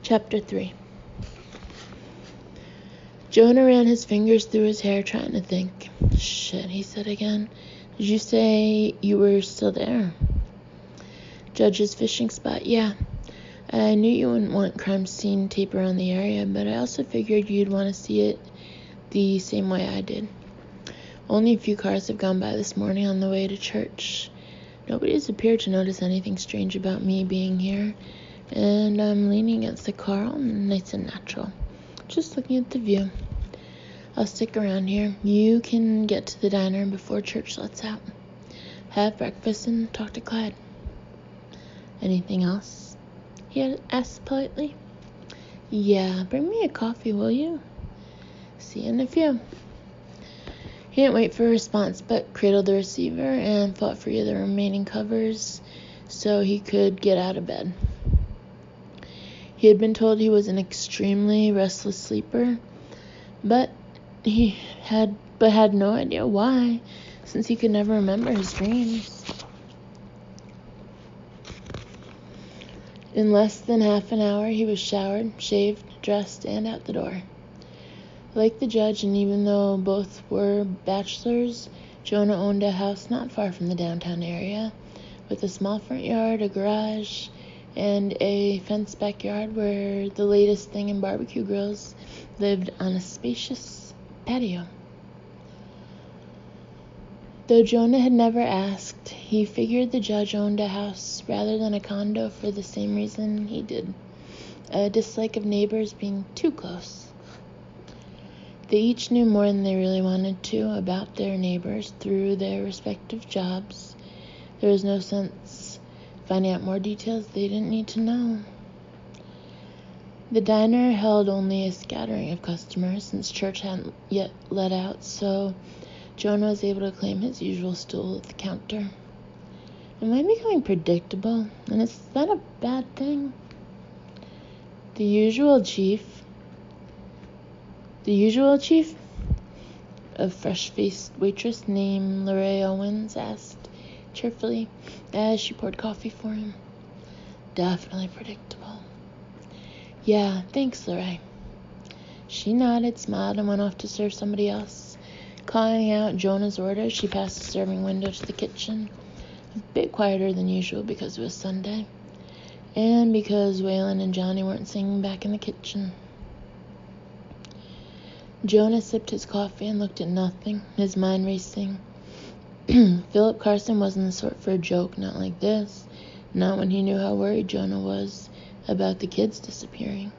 Chapter 3. Jonah ran his fingers through his hair, trying to think. "Shit," he said again. "Did you say you were still there?" "Judge's fishing spot, yeah. I knew you wouldn't want crime scene tape around the area, but I also figured you'd want to see it the same way I did. Only a few cars have gone by this morning on the way to church. Nobody has appeared to notice anything strange about me being here, and I'm leaning against the car all nice and natural, just looking at the view. I'll stick around here. You can get to the diner before church lets out. Have breakfast and talk to Clyde." "Anything else?" he asked politely. "Yeah, bring me a coffee, will you? See you in a few." He didn't wait for a response, but cradled the receiver and fought free of the remaining covers so he could get out of bed. He had been told he was an extremely restless sleeper, but had no idea why, since he could never remember his dreams. In less than half an hour, he was showered, shaved, dressed, and out the door. Like the judge, and even though both were bachelors, Jonah owned a house not far from the downtown area, with a small front yard, a garage, and a fenced backyard where the latest thing in barbecue grills lived on a spacious patio. Though Jonah had never asked, he figured the judge owned a house rather than a condo for the same reason he did: a dislike of neighbors being too close. They each knew more than they really wanted to about their neighbors through their respective jobs. There was no sense finding out more details they didn't need to know. The diner held only a scattering of customers since church hadn't yet let out, so Jonah was able to claim his usual stool at the counter. Am I becoming predictable? And is that a bad thing? The usual chief, a fresh-faced waitress named Lorraine Owens, asked cheerfully as she poured coffee for him. "Definitely predictable." "Yeah, thanks, Lorraine." She nodded, smiled, and went off to serve somebody else. Calling out Jonah's order, she passed the serving window to the kitchen, a bit quieter than usual because it was Sunday, and because Waylon and Johnny weren't singing back in the kitchen. Jonah sipped his coffee and looked at nothing, his mind racing. Philip Carson wasn't the sort for a joke, not like this, not when he knew how worried Jonah was about the kids disappearing,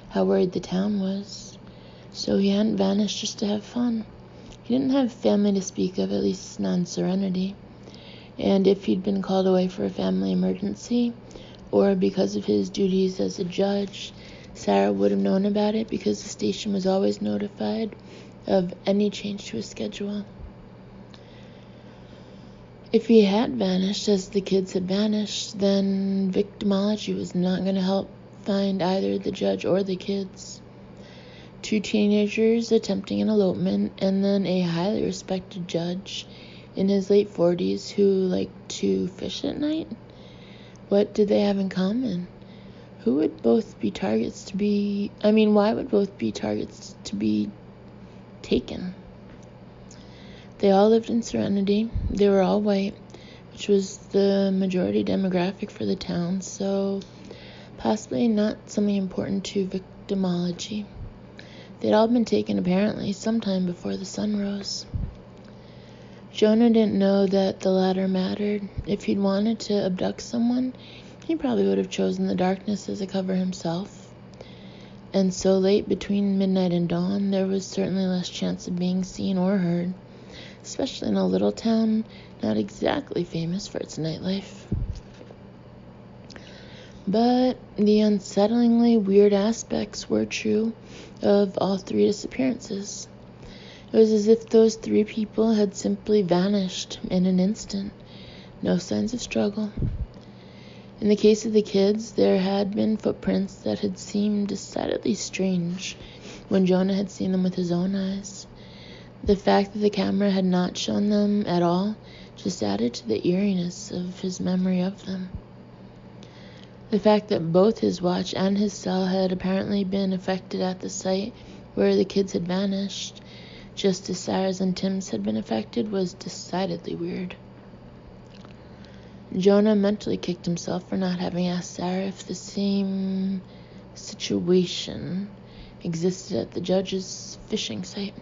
how worried the town was. So he hadn't vanished just to have fun. He didn't have family to speak of, at least not in Serenity, and if he'd been called away for a family emergency, or because of his duties as a judge, Sarah would have known about it because the station was always notified of any change to his schedule. If he had vanished, as the kids had vanished, then victimology was not going to help find either the judge or the kids. 2 teenagers attempting an elopement, and then a highly respected judge in his late 40s who liked to fish at night? What did they have in common? Why would both be targets to be taken? They all lived in Serenity. They were all white, which was the majority demographic for the town, so possibly not something important to victimology. They'd all been taken apparently sometime before the sun rose. Jonah didn't know that the latter mattered. If he'd wanted to abduct someone, he probably would have chosen the darkness as a cover himself. And so late between midnight and dawn, there was certainly less chance of being seen or heard, especially in a little town not exactly famous for its nightlife. But the unsettlingly weird aspects were true of all 3 disappearances. It was as if those 3 people had simply vanished in an instant. No signs of struggle. In the case of the kids, there had been footprints that had seemed decidedly strange when Jonah had seen them with his own eyes. The fact that the camera had not shown them at all just added to the eeriness of his memory of them. The fact that both his watch and his cell had apparently been affected at the site where the kids had vanished, just as Sarah's and Tim's had been affected, was decidedly weird. Jonah mentally kicked himself for not having asked Sarah if the same situation existed at the judge's fishing site.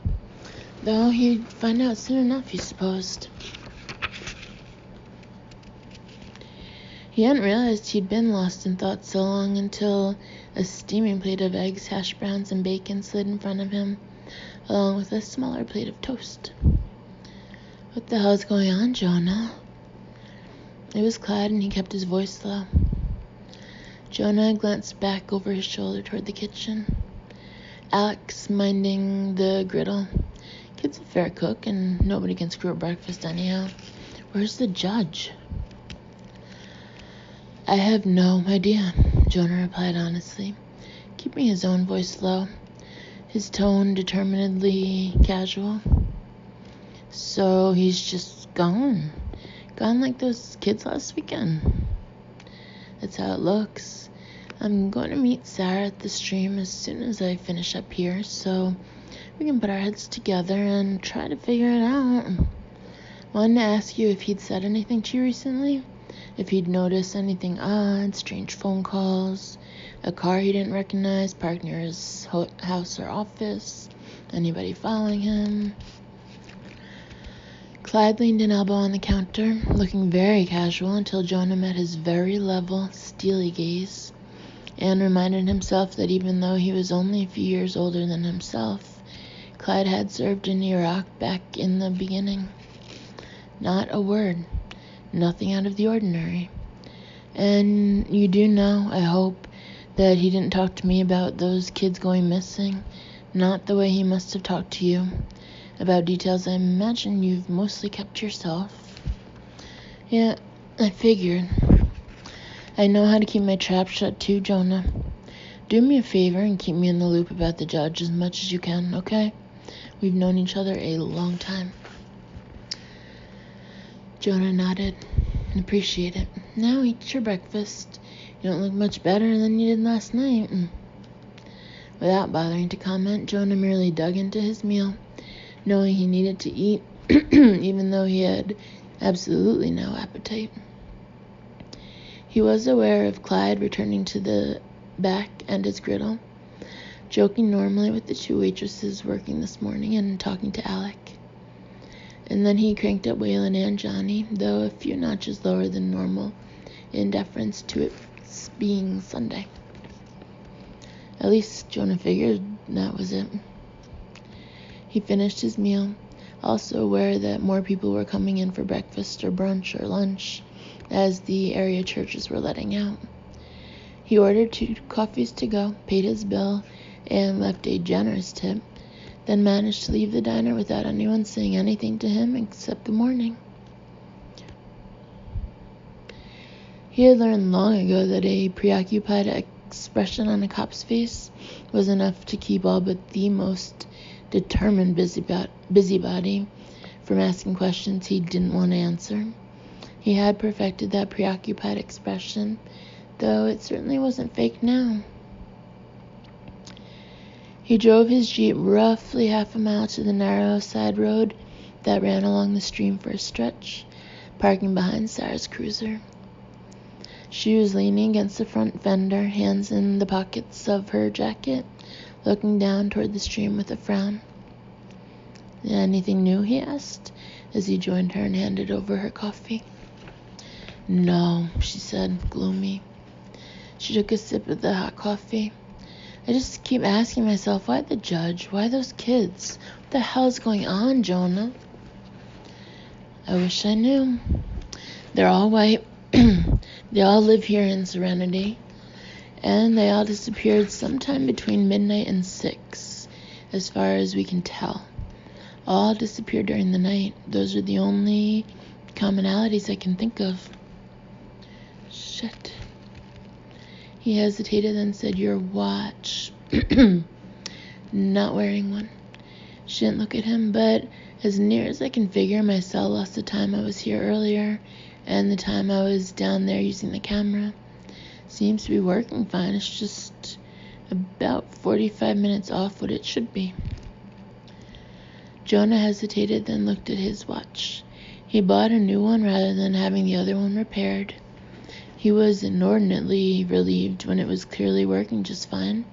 Though he'd find out soon enough, he supposed. He hadn't realized he'd been lost in thought so long until a steaming plate of eggs, hash browns, and bacon slid in front of him, along with a smaller plate of toast. What the hell's going on, Jonah? It was Clyde, and he kept his voice low. Jonah glanced back over his shoulder toward the kitchen. Alex minding the griddle. Kid's a fair cook, and nobody can screw up breakfast anyhow. Where's the judge? I have no idea, Jonah replied honestly, keeping his own voice low, his tone determinedly casual. So he's just gone like those kids last weekend. That's how it looks. I'm going to meet Sarah at the stream as soon as I finish up here, so we can put our heads together and try to figure it out. Wanted to ask you if he'd said anything to you recently, if he'd noticed anything odd, strange phone calls, a car he didn't recognize parked near his house or office, anybody following him. Clyde leaned an elbow on the counter, looking very casual until Jonah met his very level, steely gaze, and reminded himself that even though he was only a few years older than himself, Clyde had served in Iraq back in the beginning. Not a word, nothing out of the ordinary. And you do know, I hope, that he didn't talk to me about those kids going missing, not the way he must have talked to you. About details I imagine you've mostly kept to yourself. Yeah, I figured. I know how to keep my trap shut too, Jonah. Do me a favor and keep me in the loop about the judge as much as you can, okay? We've known each other a long time. Jonah nodded. Appreciate it. Now eat your breakfast. You don't look much better than you did last night. Without bothering to comment, Jonah merely dug into his meal, knowing he needed to eat, even though he had absolutely no appetite. He was aware of Clyde returning to the back and his griddle, joking normally with the two waitresses working this morning and talking to Alec. And then he cranked up Waylon and Johnny, though a few notches lower than normal, in deference to it being Sunday. At least Jonah figured that was it. He finished his meal, also aware that more people were coming in for breakfast or brunch or lunch, as the area churches were letting out. He ordered 2 coffees to go, paid his bill, and left a generous tip, then managed to leave the diner without anyone saying anything to him except good morning. He had learned long ago that a preoccupied expression on a cop's face was enough to keep all but the most determined busybody from asking questions he didn't want to answer. He had perfected that preoccupied expression, though it certainly wasn't fake now. He drove his Jeep roughly half a mile to the narrow side road that ran along the stream for a stretch, parking behind Sarah's cruiser. She was leaning against the front fender, hands in the pockets of her jacket, looking down toward the stream with a frown. Anything new? He asked, as he joined her and handed over her coffee. No, she said, gloomy. She took a sip of the hot coffee. I just keep asking myself, why the judge? Why those kids? What the hell's going on, Jonah? I wish I knew. They're all white. They all live here in Serenity. And they all disappeared sometime between midnight and 6, as far as we can tell. All disappeared during the night. Those are the only commonalities I can think of. Shit. He hesitated, then said, your watch. Not wearing one. She didn't look at him, but as near as I can figure, my cell lost the time I was here earlier and the time I was down there using the camera. Seems to be working fine. It's just about 45 minutes off what it should be. Jonah hesitated, then looked at his watch. He bought a new one rather than having the other one repaired. He was inordinately relieved when it was clearly working just fine.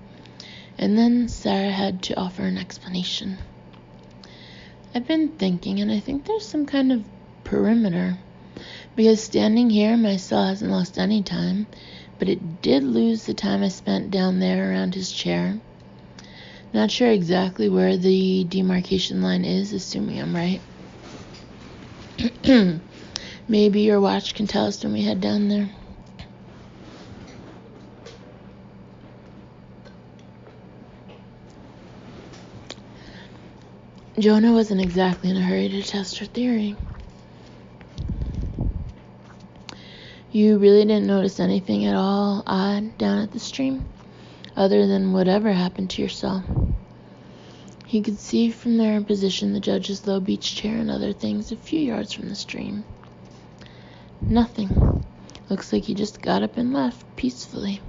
And then Sarah had to offer an explanation. I've been thinking, and I think there's some kind of perimeter. Because standing here, my cell hasn't lost any time, but it did lose the time I spent down there around his chair. Not sure exactly where the demarcation line is, assuming I'm right. Maybe your watch can tell us when we head down there. Jonah wasn't exactly in a hurry to test her theory. You really didn't notice anything at all odd down at the stream, other than whatever happened to your cell? He could see from their position the judge's low beach chair and other things a few yards from the stream. Nothing. Looks like he just got up and left peacefully.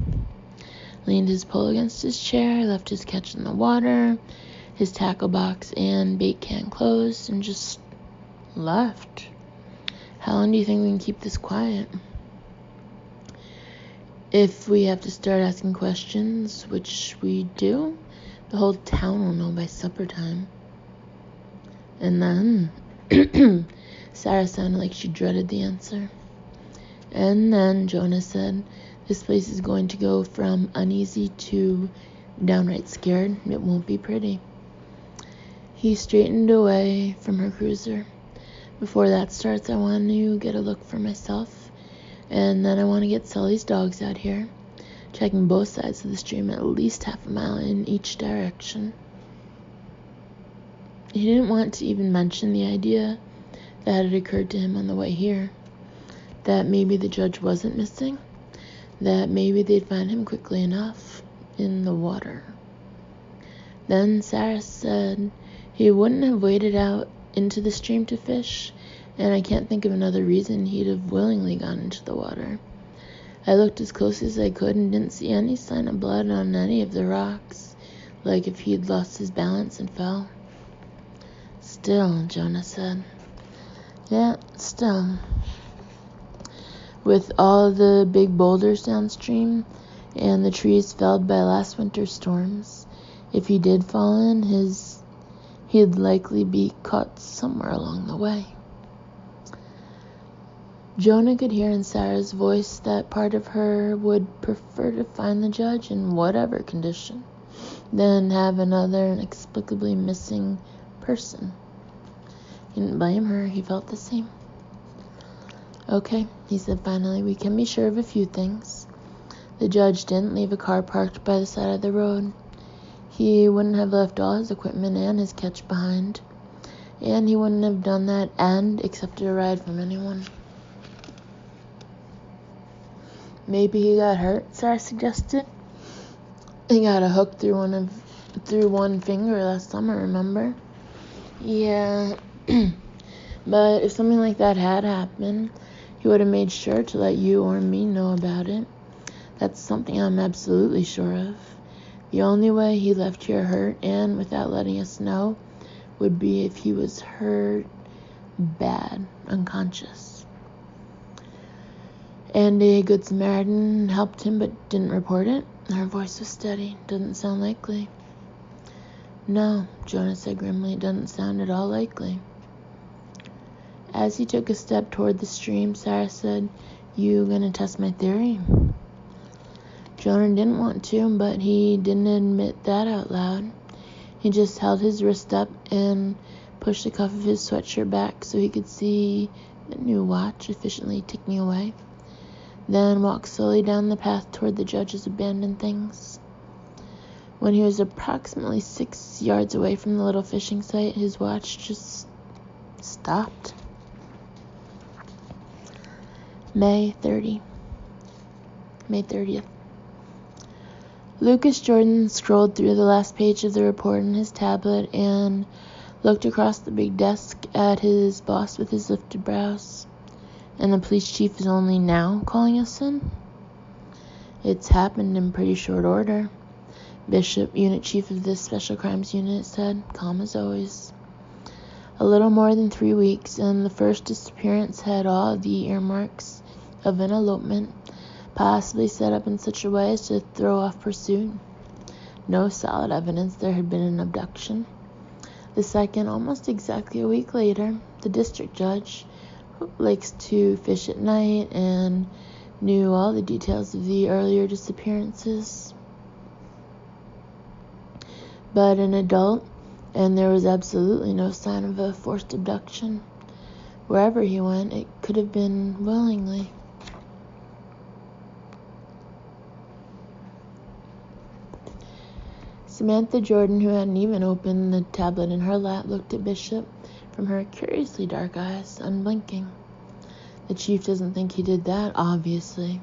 Leaned his pole against his chair, left his catch in the water, his tackle box and bait can closed, and just left. How long do you think we can keep this quiet? If we have to start asking questions, which we do, the whole town will know by supper time. And then, Sarah sounded like she dreaded the answer. And then Jonah said, this place is going to go from uneasy to downright scared. It won't be pretty. He straightened away from her cruiser. Before that starts, I want to get a look for myself. And then I want to get Sully's dogs out here, checking both sides of the stream at least half a mile in each direction. He didn't want to even mention the idea that had occurred to him on the way here, that maybe the judge wasn't missing, that maybe they'd find him quickly enough in the water. Then Sarah said he wouldn't have waded out into the stream to fish, and I can't think of another reason he'd have willingly gone into the water. I looked as close as I could and didn't see any sign of blood on any of the rocks, like if he'd lost his balance and fell. Still, Jonah said. Yeah, still. With all the big boulders downstream and the trees felled by last winter's storms, if he did fall in, he'd likely be caught somewhere along the way. Jonah could hear in Sarah's voice that part of her would prefer to find the judge in whatever condition than have another inexplicably missing person. He didn't blame her. He felt the same. Okay, he said finally, we can be sure of a few things. The judge didn't leave a car parked by the side of the road. He wouldn't have left all his equipment and his catch behind. And he wouldn't have done that and accepted a ride from anyone. Maybe he got hurt, Sarah suggested. He got a hook through one finger last summer, remember? Yeah. But if something like that had happened, he would have made sure to let you or me know about it. That's something I'm absolutely sure of. The only way he left here hurt and without letting us know would be if he was hurt bad, unconscious. And a good Samaritan helped him but didn't report it. Her voice was steady. Doesn't sound likely. No, Jonah said grimly. It doesn't sound at all likely. As he took a step toward the stream, Sarah said, You gonna test my theory? Jonah didn't want to, but he didn't admit that out loud. He just held his wrist up and pushed the cuff of his sweatshirt back so he could see the new watch efficiently ticking away. Then walked slowly down the path toward the judge's abandoned things. When he was approximately 6 yards away from the little fishing site, his watch just stopped. May 30th. Lucas Jordan scrolled through the last page of the report in his tablet and looked across the big desk at his boss with his lifted brows. And the police chief is only now calling us in? It's happened in pretty short order. Bishop, unit chief of this special crimes unit, said, calm as always. A little more than 3 weeks, and the first disappearance had all the earmarks of an elopement, possibly set up in such a way as to throw off pursuit. No solid evidence there had been an abduction. The second, almost exactly a week later, the district judge, who likes to fish at night and knew all the details of the earlier disappearances, but an adult, and there was absolutely no sign of a forced abduction. Wherever he went, it could have been willingly. Samantha Jordan, who hadn't even opened the tablet in her lap, looked at Bishop from her curiously dark eyes, unblinking. The chief doesn't think he did that, obviously.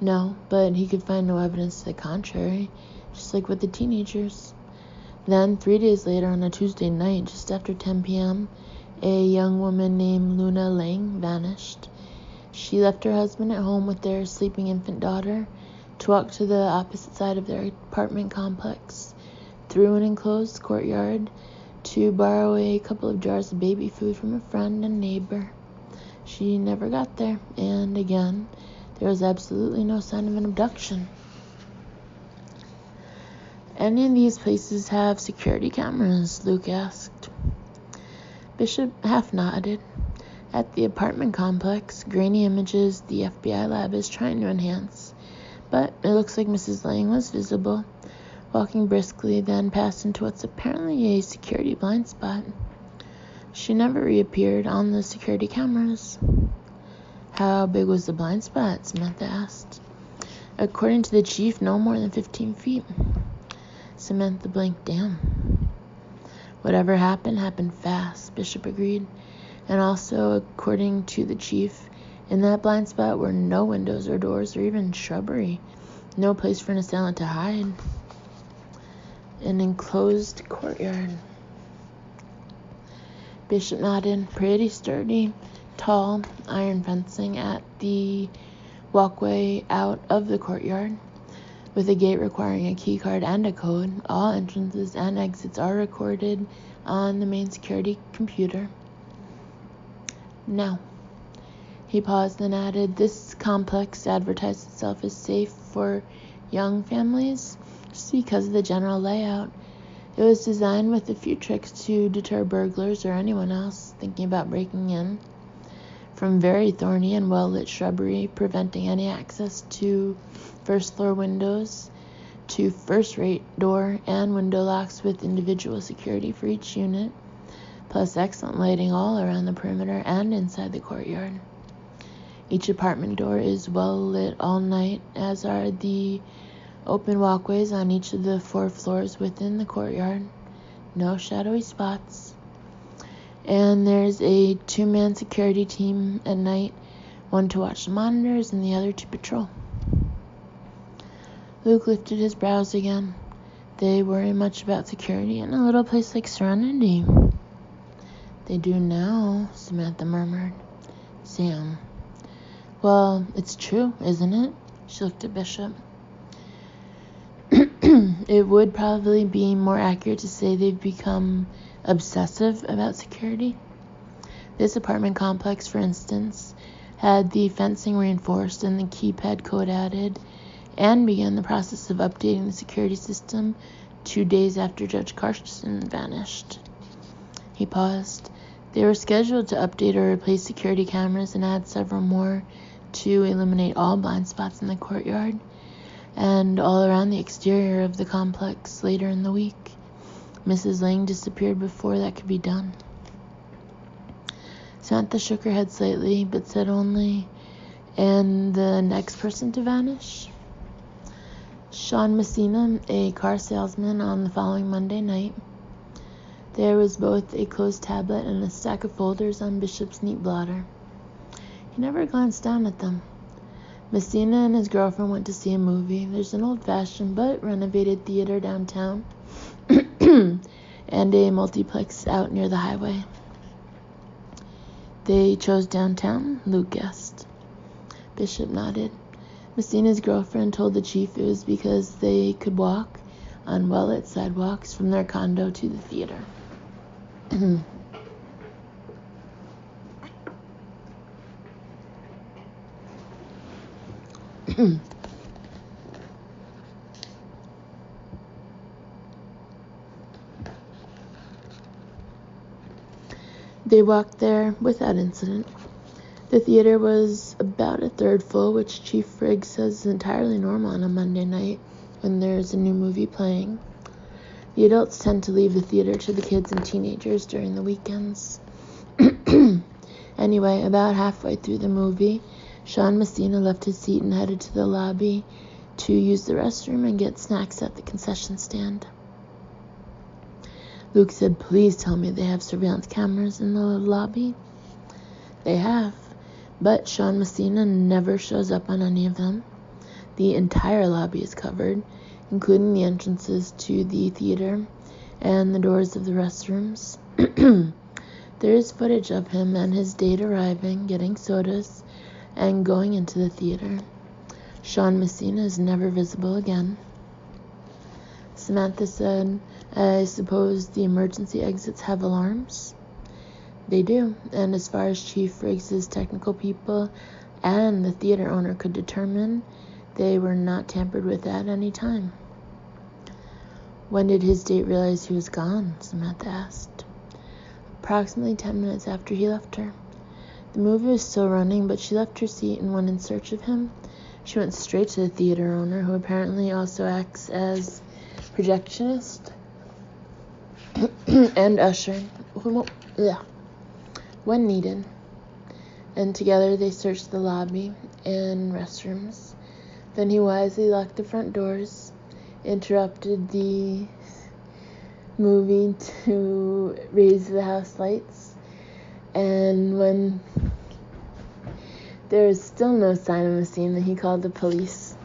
No, but he could find no evidence to the contrary, just like with the teenagers. Then, 3 days later, on a Tuesday night, just after 10 p.m., a young woman named Luna Lang vanished. She left her husband at home with their sleeping infant daughter to walk to the opposite side of their apartment complex, through an enclosed courtyard, to borrow a couple of jars of baby food from a friend and neighbor. She never got there, and again, there was absolutely no sign of an abduction. Any of these places have security cameras? Luke asked. Bishop half nodded. At the apartment complex, grainy images the FBI lab is trying to enhance, but it looks like Mrs. Lang was visible, walking briskly, then passed into what's apparently a security blind spot. She never reappeared on the security cameras. How big was the blind spot? Samantha asked. According to the chief, no more than 15 feet. Samantha blinked. Damn. Whatever happened fast, Bishop agreed. And also, according to the chief, in that blind spot were no windows or doors or even shrubbery. No place for an assailant to hide. An enclosed courtyard. Bishop nodded. Pretty sturdy, tall, iron fencing at the walkway out of the courtyard, with a gate requiring a key card and a code. All entrances and exits are recorded on the main security computer. Now, he paused and added, this complex advertised itself as safe for young families just because of the general layout. It was designed with a few tricks to deter burglars or anyone else thinking about breaking in, from very thorny and well-lit shrubbery preventing any access to first-floor windows, to first-rate door and window locks with individual security for each unit, plus excellent lighting all around the perimeter and inside the courtyard. Each apartment door is well lit all night, as are the open walkways on each of the 4 floors within the courtyard. No shadowy spots. And there's a 2-man security team at night, one to watch the monitors and the other to patrol. Luke lifted his brows again. They worry much about security in a little place like Serenity. They do now, Samantha murmured. Sam. Well, it's true, isn't it? She looked at Bishop. It would probably be more accurate to say they've become obsessive about security. This apartment complex, for instance, had the fencing reinforced and the keypad code added, and began the process of updating the security system 2 days after Judge Carson vanished. He paused. They were scheduled to update or replace security cameras and add several more to eliminate all blind spots in the courtyard and all around the exterior of the complex later in the week. Mrs. Lang disappeared before that could be done. Samantha shook her head slightly, but said only, and the next person to vanish? Sean Messina, a car salesman, on the following Monday night. There was both a closed tablet and a stack of folders on Bishop's neat blotter. He never glanced down at them. Messina and his girlfriend went to see a movie. There's an old-fashioned but renovated theater downtown and a multiplex out near the highway. They chose downtown, Luke guessed. Bishop nodded. Messina's girlfriend told the chief it was because they could walk on well-lit sidewalks from their condo to the theater. They walked there without incident. The theater was about a third full, which Chief Friggs says is entirely normal on a Monday night when there's a new movie playing. The adults tend to leave the theater to the kids and teenagers during the weekends. Anyway, about halfway through the movie, Sean Messina left his seat and headed to the lobby to use the restroom and get snacks at the concession stand. Luke said, "Please tell me they have surveillance cameras in the lobby." They have, but Sean Messina never shows up on any of them. The entire lobby is covered, including the entrances to the theater and the doors of the restrooms. There is footage of him and his date arriving, getting sodas, and going into the theater. Sean Messina is never visible again. Samantha said, "I suppose the emergency exits have alarms?" They do, and as far as Chief Friggs' technical people and the theater owner could determine, they were not tampered with at any time. "When did his date realize he was gone?" Samantha asked. "Approximately 10 minutes after he left her. The movie was still running, but she left her seat and went in search of him. She went straight to the theater owner, who apparently also acts as projectionist and usher when needed, and together they searched the lobby and restrooms. Then he wisely locked the front doors, interrupted the movie to raise the house lights, and when there was still no sign of Messina, he called the police."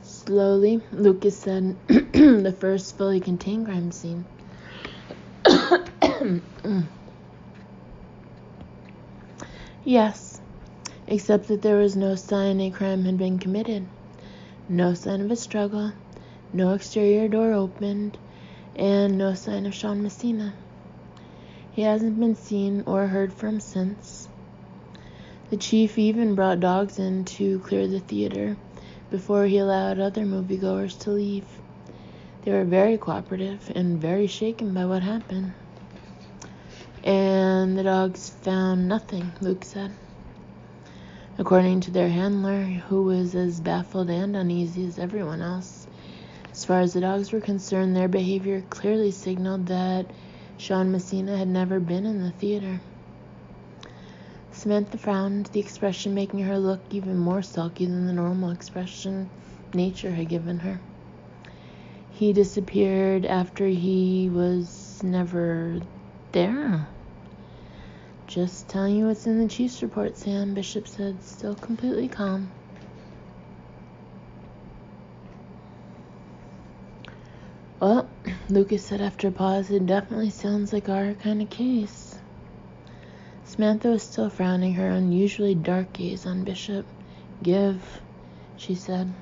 Slowly, Lucas said, "The first fully contained crime scene." "Yes, except that there was no sign a crime had been committed. No sign of a struggle, no exterior door opened, and no sign of Sean Messina. He hasn't been seen or heard from since. The chief even brought dogs in to clear the theater before he allowed other moviegoers to leave. They were very cooperative and very shaken by what happened." "And the dogs found nothing," Luke said. "According to their handler, who was as baffled and uneasy as everyone else. As far as the dogs were concerned, their behavior clearly signaled that Sean Messina had never been in the theater." Samantha frowned, the expression making her look even more sulky than the normal expression nature had given her. "He disappeared after he was never there." "Just telling you what's in the chief's report, Sam," Bishop said, still completely calm. "Well," Lucas said after a pause, "it definitely sounds like our kind of case." Samantha was still frowning, her unusually dark gaze on Bishop. "Give," she said.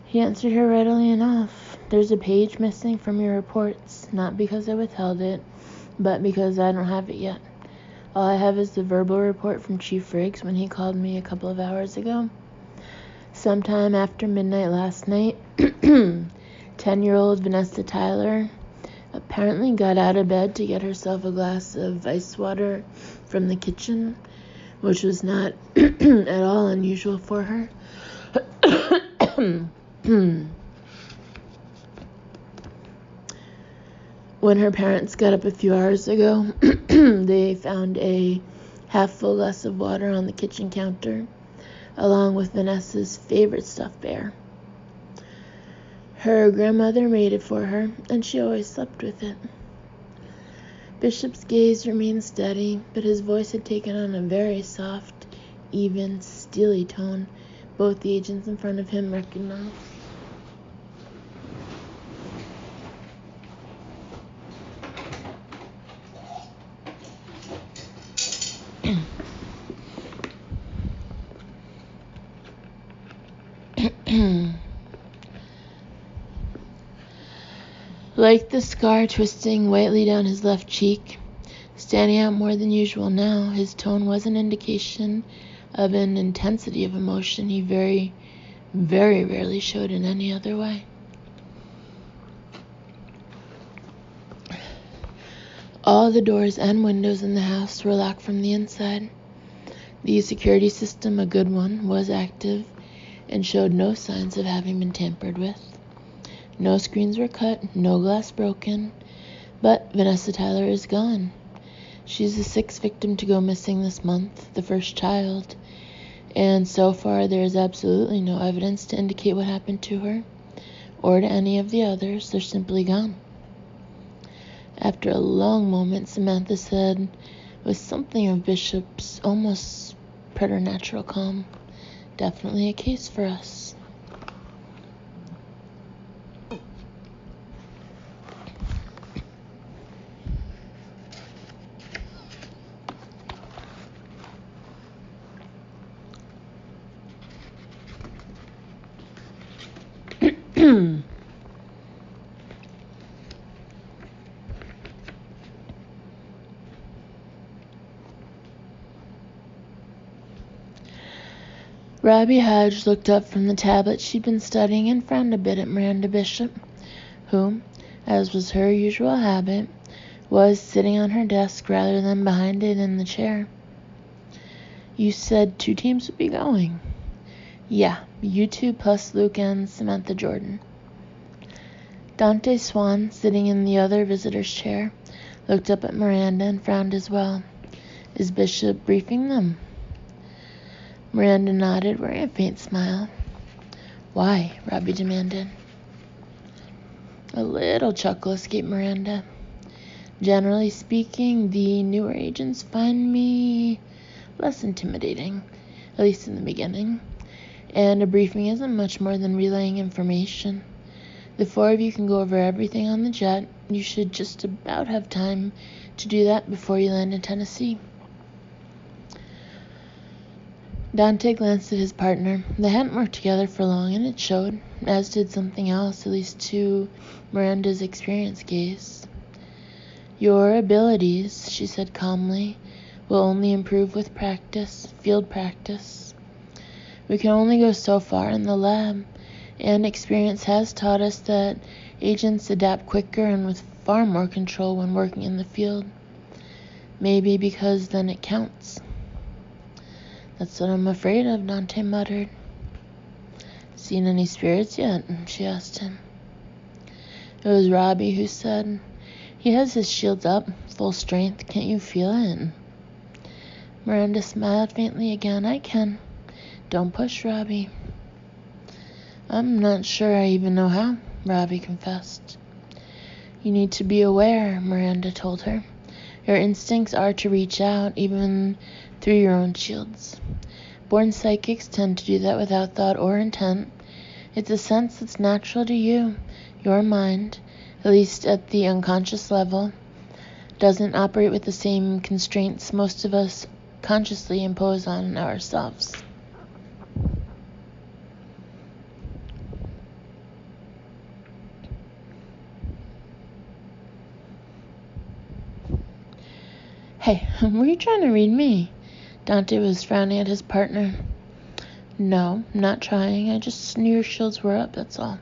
He answered her readily enough. "There's a page missing from your reports, not because I withheld it, but because I don't have it yet. All I have is the verbal report from Chief Friggs when he called me a couple of hours ago. Sometime after midnight last night, 10-year-old Vanessa Tyler apparently got out of bed to get herself a glass of ice water from the kitchen, which was not at all unusual for her. When her parents got up a few hours ago, they found a half-full glass of water on the kitchen counter, along with Vanessa's favorite stuffed bear. Her grandmother made it for her, and she always slept with it." Bishop's gaze remained steady, but his voice had taken on a very soft, even, steely tone both the agents in front of him recognized. like the scar twisting whitely down his left cheek, standing out more than usual now. His tone was an indication of an intensity of emotion he very, very rarely showed in any other way. All the doors and windows in the house were locked from the inside. The security system, a good one, was active and showed no signs of having been tampered with. No screens were cut, no glass broken, but Vanessa Tyler is gone. She's the sixth victim to go missing this month, the first child, and so far there is absolutely no evidence to indicate what happened to her, or to any of the others. They're simply gone. After a long moment, Samantha said, with something of Bishop's almost preternatural calm, "Definitely a case for us." Robbie Hodge looked up from the tablet she'd been studying and frowned a bit at Miranda Bishop, who, as was her usual habit, was sitting on her desk rather than behind it in the chair. "You said 2 teams would be going?" "Yeah, you 2 plus Luke and Samantha Jordan." Dante Swan, sitting in the other visitor's chair, looked up at Miranda and frowned as well. "Is Bishop briefing them?" Miranda nodded, wearing a faint smile. "Why?" Robbie demanded. A little chuckle escaped Miranda. "Generally speaking, the newer agents find me less intimidating, at least in the beginning. And a briefing isn't much more than relaying information. The 4 of you can go over everything on the jet. You should just about have time to do that before you land in Tennessee." Dante glanced at his partner. They hadn't worked together for long, and it showed, as did something else, at least to Miranda's experienced gaze. "Your abilities," she said calmly, "will only improve with practice, field practice. We can only go so far in the lab, and experience has taught us that agents adapt quicker and with far more control when working in the field. Maybe because then it counts." "That's what I'm afraid of," Dante muttered. "Seen any spirits yet?" she asked him. It was Robbie who said, "He has his shields up, full strength. Can't you feel it?" Miranda smiled faintly again. "I can. Don't push, Robbie." "I'm not sure I even know how," Robbie confessed. "You need to be aware," Miranda told her. "Your instincts are to reach out, even through your own shields. Born psychics tend to do that without thought or intent. It's a sense that's natural to you. Your mind, at least at the unconscious level, doesn't operate with the same constraints most of us consciously impose on ourselves." "Hey, were you trying to read me?" Dante was frowning at his partner. "No, not trying. I just knew your shields were up, that's all."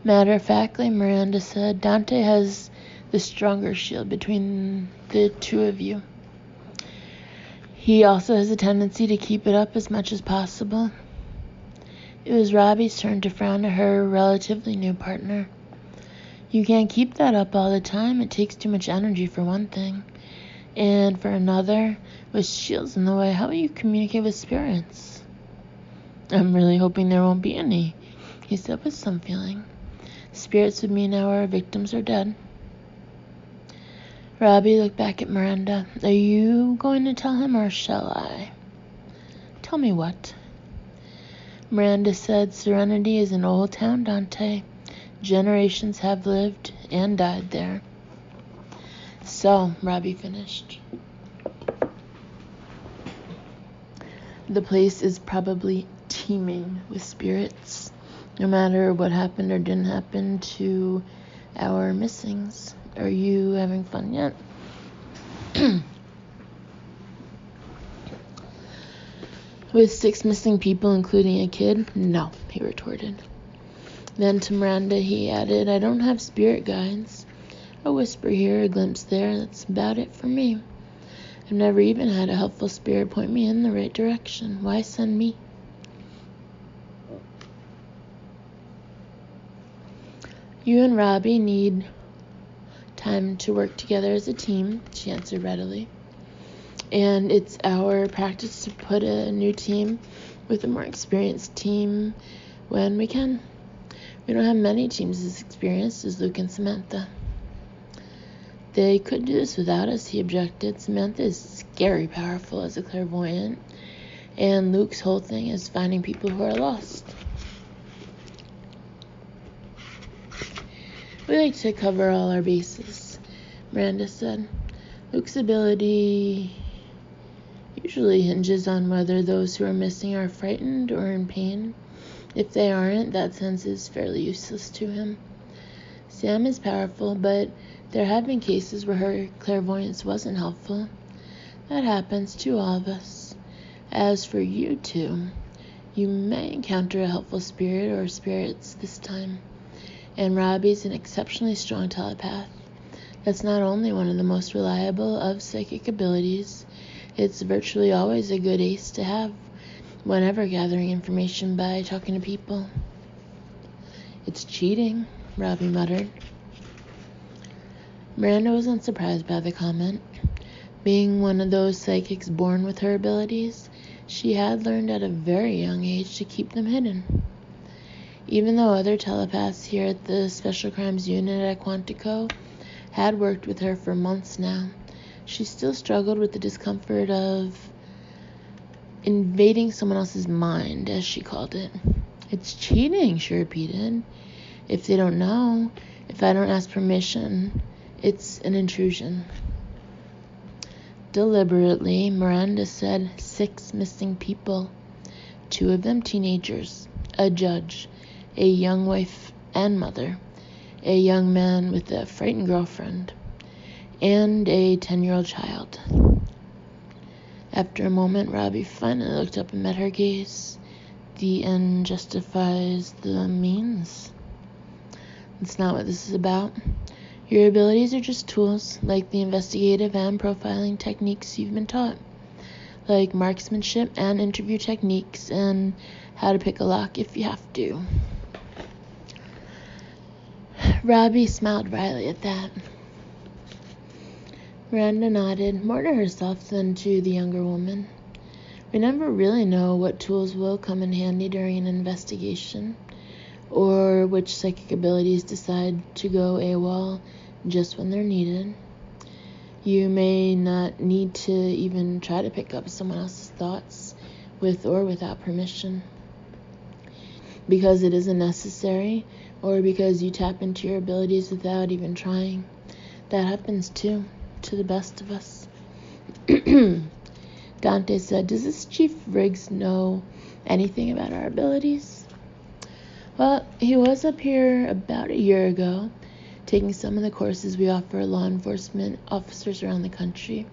Matter-of-factly, Miranda said, "Dante has the stronger shield between the 2 of you. He also has a tendency to keep it up as much as possible." It was Robbie's turn to frown at her relatively new partner. "You can't keep that up all the time. It takes too much energy, for one thing. And for another, with shields in the way, how will you communicate with spirits?" "I'm really hoping there won't be any," he said with some feeling. "Spirits would mean our victims are dead." Robbie looked back at Miranda. "Are you going to tell him, or shall I?" "Tell me what?" Miranda said, "Serenity is an old town, Dante. Generations have lived and died there." "So," Robbie finished, "the place is probably teeming with spirits, no matter what happened or didn't happen to our missings. Are you having fun yet? With 6 missing people, including a kid? No, he retorted. Then to Miranda he added, I don't have spirit guides. A whisper here, a glimpse there, that's about it for me. I've never even had a helpful spirit point me in the right direction. Why send me? You and Robbie need time to work together as a team, she answered readily. And it's our practice to put a new team with a more experienced team when we can. We don't have many teams as experienced as Luke and Samantha. They could do this without us, he objected. Samantha is scary powerful as a clairvoyant, and Luke's whole thing is finding people who are lost. We like to cover all our bases, Miranda said. Luke's ability usually hinges on whether those who are missing are frightened or in pain. If they aren't, that sense is fairly useless to him. Sam is powerful, but there have been cases where her clairvoyance wasn't helpful. That happens to all of us. As for you two, you may encounter a helpful spirit or spirits this time. And Robbie's an exceptionally strong telepath. That's not only one of the most reliable of psychic abilities, it's virtually always a good ace to have whenever gathering information by talking to people. It's cheating, Robbie muttered. Miranda was unsurprised by the comment. Being one of those psychics born with her abilities, she had learned at a very young age to keep them hidden. Even though other telepaths here at the Special Crimes Unit at Quantico had worked with her for months now, she still struggled with the discomfort of invading someone else's mind, as she called it. It's cheating, she repeated. If they don't know, if I don't ask permission, it's an intrusion. Deliberately, Miranda said 6 missing people, 2 of them teenagers, a judge, a young wife and mother, a young man with a frightened girlfriend, and a 10-year-old child. After a moment, Robbie finally looked up and met her gaze. The end justifies the means. That's not what this is about. Your abilities are just tools, like the investigative and profiling techniques you've been taught, like marksmanship and interview techniques, and how to pick a lock if you have to. Robbie smiled wryly at that. Miranda nodded, more to herself than to the younger woman. We never really know what tools will come in handy during an investigation, or which psychic abilities decide to go AWOL just when they're needed. You may not need to even try to pick up someone else's thoughts, with or without permission, because it isn't necessary, or because you tap into your abilities without even trying. That happens too, to the best of us. Dante said, does this Chief Riggs know anything about our abilities? Well, he was up here about a year ago, taking some of the courses we offer law enforcement officers around the country.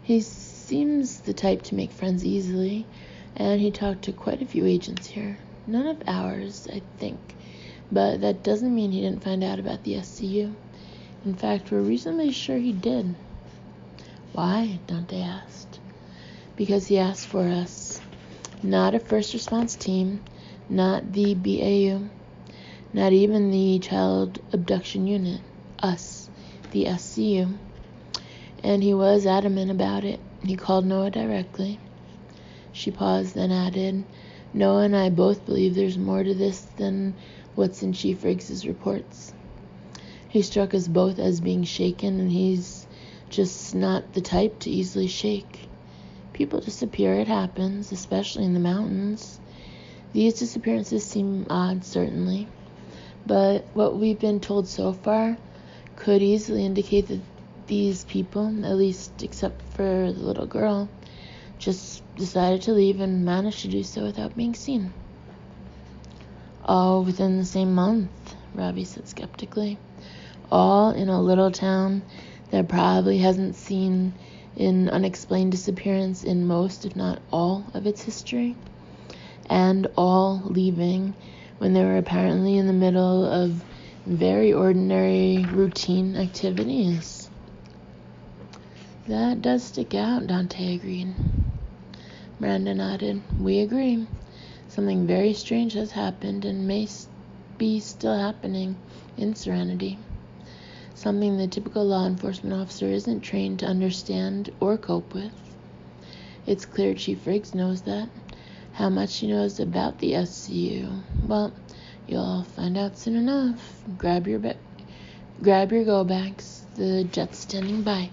He seems the type to make friends easily, and he talked to quite a few agents here. None of ours, I think, but that doesn't mean he didn't find out about the SCU. In fact, we're reasonably sure he did. Why? Dante asked. Because he asked for us. Not a first response team, not the BAU, not even the child abduction unit. Us, the SCU. And he was adamant about it. He called Noah directly. She paused, then added, Noah and I both believe there's more to this than what's in Chief Riggs' reports. He struck us both as being shaken, and he's just not the type to easily shake. People disappear, it happens, especially in the mountains. These disappearances seem odd, certainly, but what we've been told so far could easily indicate that these people, at least except for the little girl, just decided to leave and managed to do so without being seen. All within the same month, Robbie said skeptically. all in a little town that probably hasn't seen an unexplained disappearance in most, if not all, of its history, and all leaving when they were apparently in the middle of very ordinary routine activities. That does stick out, Dante agreed. Miranda nodded. We agree. Something very strange has happened and may be still happening in Serenity. Something the typical law enforcement officer isn't trained to understand or cope with. It's clear Chief Riggs knows that. How much he knows about the SCU, well, you'll find out soon enough. Grab your go bags. The jet's standing by.